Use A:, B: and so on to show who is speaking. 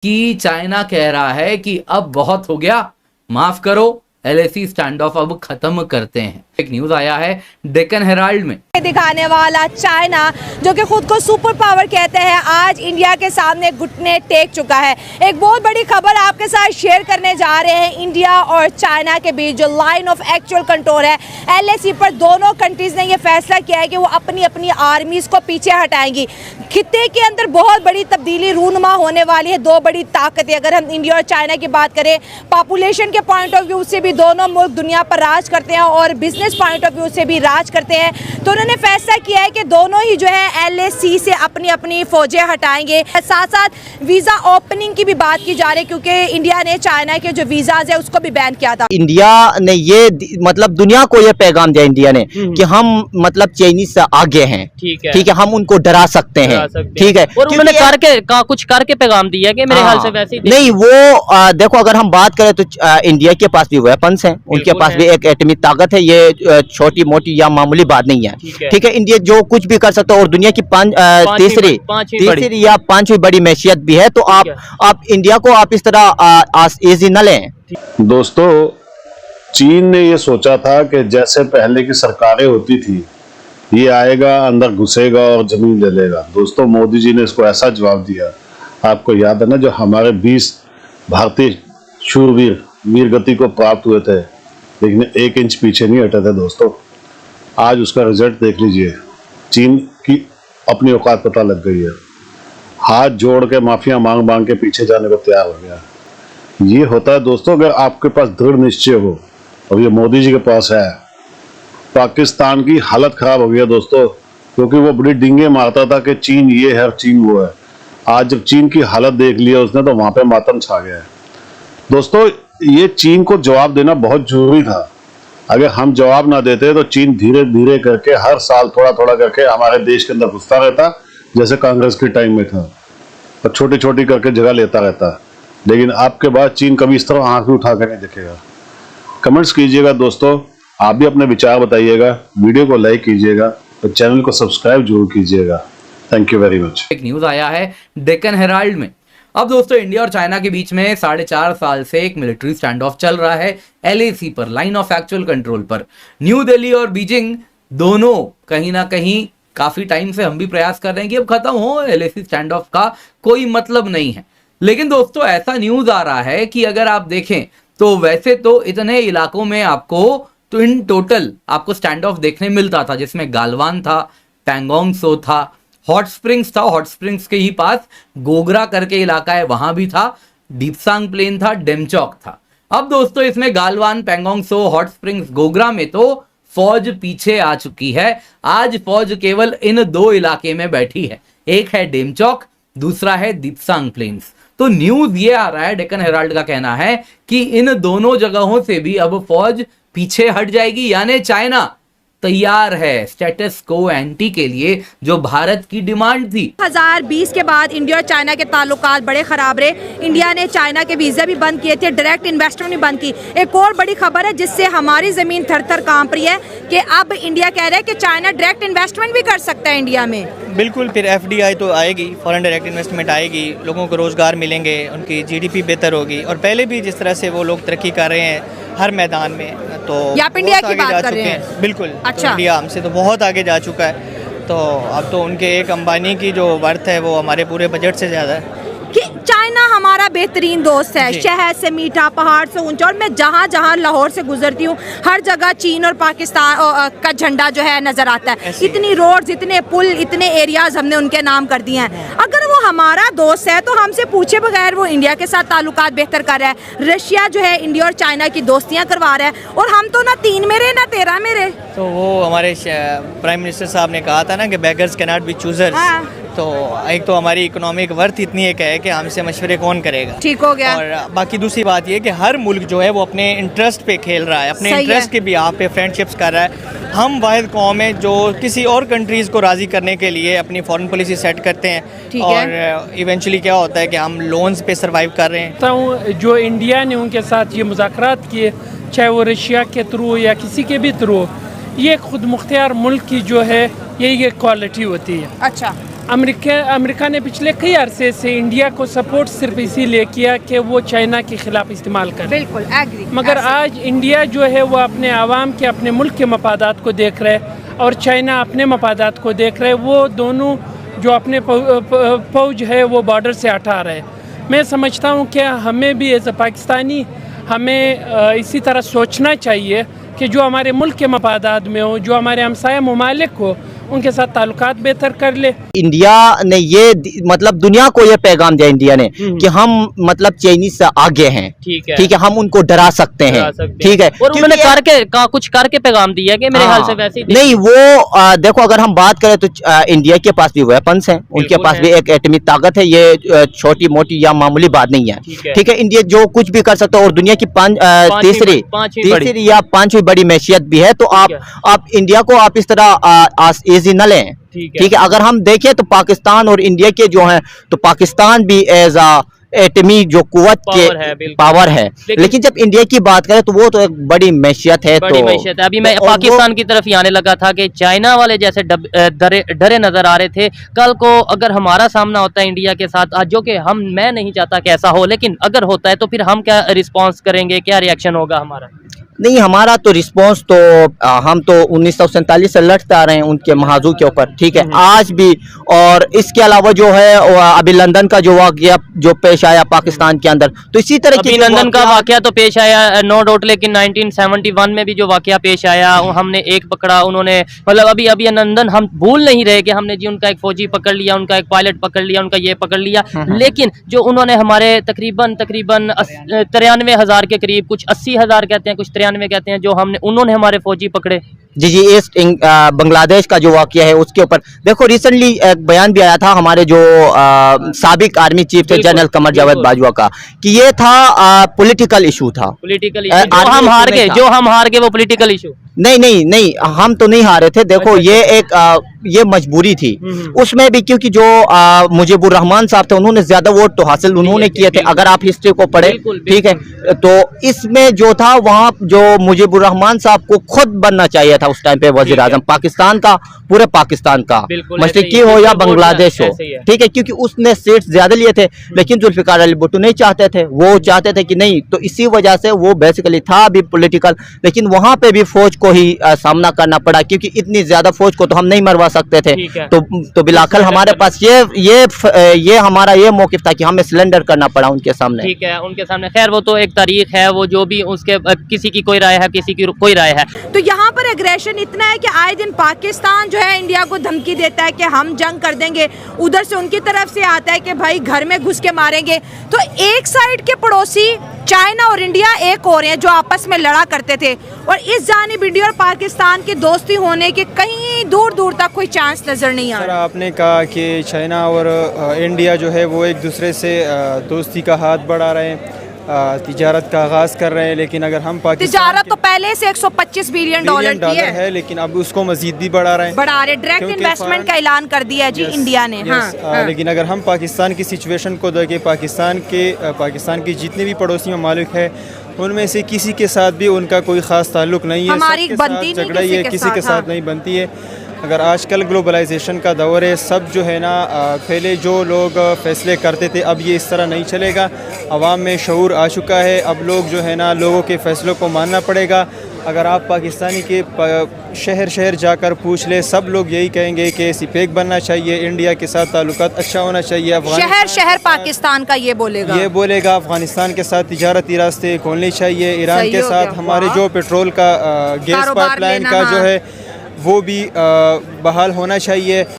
A: कि चाइना कह रहा है कि अब बहुत हो गया, माफ करो, LAC स्टैंड ऑफ अब खत्म करते हैं। एक न्यूज आया है डेक्कन हेराल्ड में
B: दिखाने वाला चाइना, जो कि खुद को सुपर पावर कहते हैं, आज इंडिया के सामने घुटने टेक चुका है। एक बहुत बड़ी खबर आपके साथ शेयर करने जा रहे हैं। इंडिया और चाइना के बीच जो लाइन ऑफ एक्चुअल कंट्रोल है LAC पर, दोनों कंट्रीज ने यह फैसला किया है कि वो अपनी अपनी आर्मीज को पीछे हटाएंगी। खित्ते के अंदर बहुत बड़ी तब्दीली रूनुमा होने वाली है। दो बड़ी ताकतें, अगर हम इंडिया और चाइना की बात करें, पॉपुलेशन के पॉइंट ऑफ व्यू से भी दोनों मुल्क दुनिया पर राज करते हैं और बिजनेस पॉइंट ऑफ व्यू से भी राज करते हैं। तो उन्होंने फैसला किया है कि दोनों ही जो है LAC से अपनी अपनी फौजें हटाएंगे। साथ साथ वीजा ओपनिंग की भी बात की जा रही है, क्योंकि इंडिया ने चाइना के जो वीजाज है उसको भी बैन किया था।
C: इंडिया ने ये मतलब दुनिया को ये पैगाम दिया इंडिया ने कि हम मतलब चाइनीज से आगे हैं, ठीक है, हम उनको डरा सकते हैं, ठीक है।
D: और उन्होंने कुछ करके पैगाम दिया कि मेरे ख्याल से वैसे ही
C: नहीं, वो देखो, अगर हम बात करें तो इंडिया के पास भी वेपन्स हैं, उनके पास भी एक एटमी ताकत है। ये छोटी मोटी या मामूली बात नहीं है, ठीक है। इंडिया जो कुछ भी कर सकता है और दुनिया की तीसरी या पांचवी बड़ी मैशियत भी है। तो आप इंडिया को आप इस तरह इजी न लें।
E: दोस्तों, चीन ने ये सोचा था कि जैसे पहले की सरकारें होती थी, ये आएगा, अंदर घुसेगा और जमीन ले लेगा। दोस्तों, मोदी जी ने इसको ऐसा जवाब दिया। आपको याद है ना, जो हमारे 20 भारतीय शूरवीर वीर गति को प्राप्त हुए थे, लेकिन 1 इंच पीछे नहीं हटे थे। दोस्तों, आज उसका रिजल्ट देख लीजिए। चीन की अपनी औकात पता लग गई है। हाथ जोड़ के माफिया मांग मांग के पीछे जाने को तैयार हो गया। ये होता है दोस्तों, अगर आपके पास दृढ़ निश्चय हो, और ये मोदी जी के पास है। पाकिस्तान की हालत खराब हो गई है दोस्तों, क्योंकि वो बड़ी डिंगे मारता था कि चीन ये है, चीन वो है। आज जब चीन की हालत देख लिया उसने, तो वहां पे मातम छा गया है। दोस्तों, ये चीन को जवाब देना बहुत जरूरी था। अगर हम जवाब ना देते तो चीन धीरे धीरे करके हर साल थोड़ा थोड़ा करके हमारे देश के अंदर घुसता रहता, जैसे कांग्रेस के टाइम में था, और छोटी छोटी करके जगह लेता रहता। लेकिन आपके बाद चीन कभी इस तरह आंख उठा कर नहीं दिखेगा। कमेंट्स कीजिएगा दोस्तों, आप भी अपने विचार बताइएगा, वीडियो को लाइक कीजिएगा और चैनल को सब्सक्राइब जरूर कीजिएगा। Thank you very much.
A: एक न्यूज आया है डेक्कन हेराल्ड में। अब दोस्तों, इंडिया और चाइना के बीच में 4.5 साल से एक मिलिट्री स्टैंड ऑफ चल रहा है LAC पर, लाइन ऑफ एक्चुअल कंट्रोल पर। न्यू दिल्ली और बीजिंग दोनों कहीं ना कहीं काफी टाइम से हम भी प्रयास कर रहे हैं कि अब खत्म हो, LAC स्टैंड ऑफ का कोई मतलब नहीं है। लेकिन दोस्तों, ऐसा न्यूज आ रहा है कि अगर आप देखें तो वैसे तो इतने इलाकों में आपको तो इन टोटल आपको स्टैंड ऑफ देखने मिलता था, जिसमें गालवान था, पैंगोंग सो था, हॉट स्प्रिंग्स था, हॉट स्प्रिंग्स के ही पास गोगरा करके इलाका है, वहां भी था, दीपसांग प्लेन था, डेमचौक था। अब दोस्तों, इसमें गालवान, पैंगोंग सो, हॉट स्प्रिंग्स, गोगरा में तो फौज पीछे आ चुकी है। आज फौज केवल इन 2 इलाके में बैठी है, एक है डेमचौक, दूसरा है दीपसांग प्लेन्स। तो न्यूज ये आ रहा है, डेक्कन हेराल्ड का कहना है कि इन दोनों जगहों से भी अब फौज पीछे हट जाएगी, यानी चाइना तैयार है स्टेटस को एंटी के लिए, जो भारत की डिमांड थी।
B: 2020 के बाद इंडिया और चाइना के ताल्लुकात बड़े खराब रहे। इंडिया ने चाइना के वीजा भी बंद किए थे, डायरेक्ट इन्वेस्टमेंट भी बंद की। एक और बड़ी खबर है जिससे हमारी जमीन थर थर कांप रही है कि अब इंडिया कह रहा है कि चाइना डायरेक्ट इन्वेस्टमेंट भी कर सकता है इंडिया में।
D: बिल्कुल, फिर FDI तो आएगी, फॉरेन डायरेक्ट इन्वेस्टमेंट आएगी, लोगों को रोजगार मिलेंगे, उनकी GDP बेहतर होगी। और पहले भी जिस तरह से वो लोग तरक्की कर रहे हैं हर मैदान में, तो
B: आप इंडिया की बात कर रहे हैं।
D: बिल्कुल,
B: अच्छा।
D: तो इंडिया हमसे तो बहुत आगे जा चुका है। तो अब तो उनके एक अंबानी की जो वर्थ है वो हमारे पूरे बजट से ज़्यादा है।
B: कि चाइना हमारा बेहतरीन दोस्त है, शहर से मीठा, पहाड़ से ऊंचा। और मैं जहाँ जहाँ लाहौर से गुजरती हूँ, हर जगह चीन और पाकिस्तान का झंडा जो है नजर आता है। इतनी रोड्स, इतने पुल, इतने एरियाज हमने उनके नाम कर दिए हैं। अगर वो हमारा दोस्त है तो हमसे पूछे बगैर वो इंडिया के साथ ताल्लुकात बेहतर कर रहा है। रशिया जो है इंडिया और चाइना की दोस्तियाँ करवा रहा है, और हम तो ना 3 में रहे ना 13 में रहे।
D: तो वो हमारे प्राइम मिनिस्टर साहब ने कहा था ना कि beggars can not be choosers. तो एक तो हमारी इकोनॉमिक वर्थ इतनी एक है कि हमसे मशवरे कौन करेगा।
B: ठीक हो गया।
D: और बाकी दूसरी बात ये कि हर मुल्क जो है वो अपने इंटरेस्ट पे खेल रहा है, अपने इंटरेस्ट के बिहाफ पे फ्रेंडशिप्स कर रहा है। हम वाहिद कौम है जो किसी और कंट्रीज़ को राज़ी करने के लिए अपनी फॉरेन पॉलिसी सेट करते हैं, और इवेंचुअली क्या होता है कि हम लोन्स पे सर्वाइव कर रहे हैं।
F: जो इंडिया ने उनके साथ ये मुज़ाकरात किए, चाहे वो रशिया के थ्रू या किसी के भी थ्रू, ये खुद मुख्तियार मुल्क की जो है यही एक क्वालिटी होती है।
B: अच्छा,
F: अमेरिका ने पिछले कई अरसे से इंडिया को सपोर्ट सिर्फ इसीलिए किया कि वो चाइना के खिलाफ इस्तेमाल करे।
B: बिल्कुल एग्री।
F: मगर आज इंडिया जो है वो अपने आवाम के, अपने मुल्क के मफादात को देख रहे है और चाइना अपने मफादात को देख रहे। वो दोनों जो अपने फौज है वो बॉर्डर से हटा रहे। मैं समझता हूँ कि हमें भी एज ए पाकिस्तानी हमें इसी तरह सोचना चाहिए कि जो हमारे मुल्क के मफादात में हो, जो हमारे हमसाया ममालिक हो, उनके साथ ताल्लुकात बेहतर कर ले।
C: इंडिया ने ये मतलब दुनिया को ये पैगाम दिया इंडिया ने कि हम मतलब चाइनीज से आगे हैं। ठीक है, हम उनको डरा सकते हैं। ठीक है,
G: और उन्होंने कुछ करके पैगाम दिया कि मेरे ख्याल से वैसे ही
C: नहीं वो देखो अगर हम बात करें तो इंडिया के पास भी वेपन्स हैं, उनके पास भी एक एटमी ताकत है। ये छोटी मोटी या मामूली बात नहीं है। ठीक है, इंडिया जो कुछ भी कर सकता है और दुनिया की तीसरी या पांचवी बड़ी मैशियत भी है। तो आप इंडिया को आप इस तरह इजी न लें। ठीक है, अगर हम देखें तो पाकिस्तान और इंडिया के जो हैं तो पाकिस्तान भी एज एटमी जो कुव्वत के पावर है, लेकिन जब इंडिया की बात करें तो वो तो एक बड़ी मैशियत है।
G: अभी मैं पाकिस्तान की तरफ ही आने लगा था कि चाइना वाले जैसे डरे नजर आ रहे थे। कल को अगर हमारा सामना होता है इंडिया के साथ, जो कि मैं नहीं चाहता कि ऐसा हो, लेकिन अगर होता है तो फिर हम क्या रिस्पॉन्स करेंगे, क्या रिएक्शन होगा हमारा?
C: नहीं, हमारा तो रिस्पांस तो हम तो 1947 से लड़ते आ रहे हैं उनके महाजू के ऊपर। ठीक है, आज भी। और इसके अलावा जो है अभी लंदन का जो वाकया जो पेश आया पाकिस्तान के अंदर, तो इसी तरह की
G: लंदन का वाकया तो पेश आया नो डाउट, लेकिन 1971 में भी जो वाकया पेश आया हमने एक पकड़ा, उन्होंने मतलब अभी लंदन हम भूल नहीं रहे कि हमने जी उनका एक फौजी पकड़ लिया, उनका एक पायलट पकड़ लिया, उनका ये पकड़ लिया। लेकिन जो उन्होंने हमारे तकरीबन 93,000 के करीब, कुछ 80,000 कहते हैं, कुछ 93 कहते हैं, जो उन्होंने हमारे फौजी पकड़े।
C: जी ईस्ट बांग्लादेश का जो वाकया है उसके ऊपर देखो रिसेंटली एक बयान भी आया था हमारे जो साबिक आर्मी चीफ थे जनरल कमर जावेद बाजवा का, कि ये था पॉलिटिकल इशू था।
G: पॉलिटिकल इशू जो हम हार गए वो पॉलिटिकल इशू
C: नहीं, हम तो नहीं हारे थे। देखो ये मजबूरी थी उसमें भी, क्योंकि जो मुजीबुर रहमान साहब थे उन्होंने ज्यादा वोट तो हासिल उन्होंने किए थे। अगर आप हिस्ट्री को पढ़े, ठीक है, तो इसमें जो था वहाँ जो मुजीबुर रहमान साहब को खुद बनना चाहिए था उस टाइम पे वजीर आजम पाकिस्तान का, पूरे पाकिस्तान का, मशरिकी हो या बांग्लादेश हो। ठीक है, क्योंकि उसने सीट ज्यादा लिए थे, लेकिन जुल्फिकार अली भुट्टो नहीं चाहते थे। वो चाहते थे कि नहीं, तो इसी वजह से वो बेसिकली था भी पॉलिटिकल, लेकिन वहां पे भी फौज को ही सामना करना पड़ा, क्योंकि इतनी ज्यादा फौज को तो हम नहीं मरवा सकते थे। तो बिलाखल हमारे पास ये हमारा ये मौकिफ था कि हमें सिलेंडर करना पड़ा उनके सामने।
G: ठीक है, उनके सामने। खैर वो तो एक तारीख है, वो जो भी उसके किसी की कोई राय है, किसी की कोई राय है।
B: तो यहाँ पर एग्रेशन इतना है कि आए दिन पाकिस्तान जो है इंडिया को धमकी देता है कि हम जंग कर देंगे, उधर से उनकी तरफ से आता है कि भाई घर में घुस के मारेंगे। तो एक साइड के पड़ोसी चाइना और इंडिया एक हो रहे हैं जो आपस में लड़ा करते थे, और इस जानिब इंडिया और पाकिस्तान की दोस्ती होने के कहीं दूर दूर तक कोई चांस नजर नहीं आ रहा।
H: आपने कहा कि चाइना और इंडिया जो है वो एक दूसरे से दोस्ती का हाथ बढ़ा रहे हैं, तिजारत का आगाज कर रहे हैं, लेकिन अगर हम पाकिस्तान
B: तिजारत तो पहले से 125 बिलियन डॉलर की है,
H: लेकिन अब उसको मजीद भी बढ़ा रहे हैं।
B: डायरेक्ट इन्वेस्टमेंट का ऐलान कर दिया है जी इंडिया ने। हाँ।
H: लेकिन अगर हम पाकिस्तान की सिचुएशन को देखें, पाकिस्तान की जितने भी पड़ोसी ममालिक है उनमें से किसी के साथ भी उनका कोई ख़ास ताल्लुक नहीं है,
B: हमारी बनती
H: झगड़ा ही है, किसी के साथ नहीं बनती है। अगर आजकल ग्लोबलाइजेशन का दौर है, सब जो है ना पहले जो लोग फ़ैसले करते थे अब ये इस तरह नहीं चलेगा। अवाम में शऊर आ चुका है, अब लोग जो है ना लोगों के फ़ैसलों को मानना पड़ेगा। अगर आप पाकिस्तानी के शहर जाकर पूछ ले, सब लोग यही कहेंगे कि सिपेक बनना चाहिए, इंडिया के साथ ताल्लुकात अच्छा होना चाहिए।
B: शहर पाकिस्तान का ये बोलेगा
H: अफगानिस्तान के साथ तिजारती रास्ते खोलने चाहिए, ईरान के साथ हमारे जो पेट्रोल का गैस पाइपलाइन का जो है वो भी बहाल होना चाहिए।